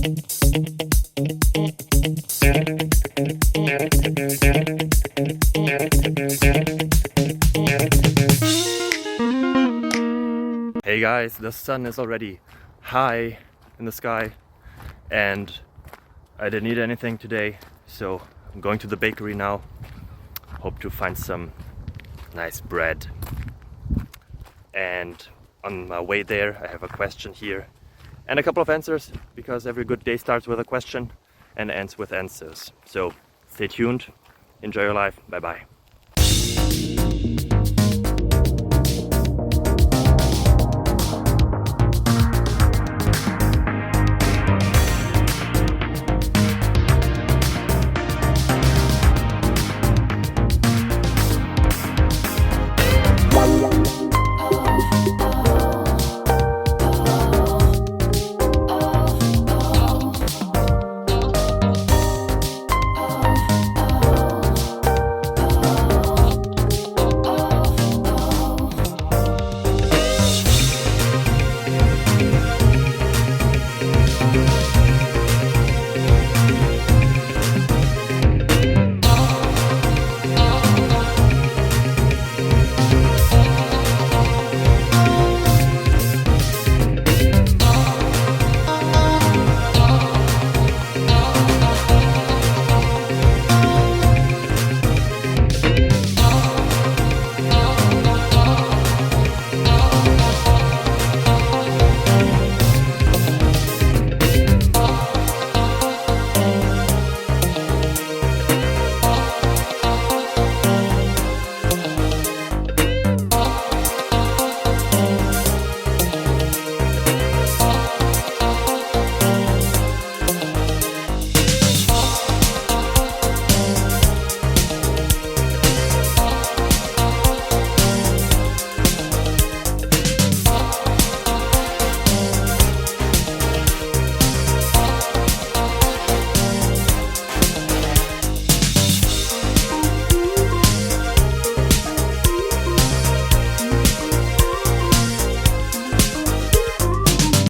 Hey guys, the sun is already high in the sky and I didn't eat anything today, so I'm going to the bakery now. Hope to find some nice bread. And on my way there I have a question here and a couple of answers, because every good day starts with a question and ends with answers. So stay tuned, enjoy your life, bye bye.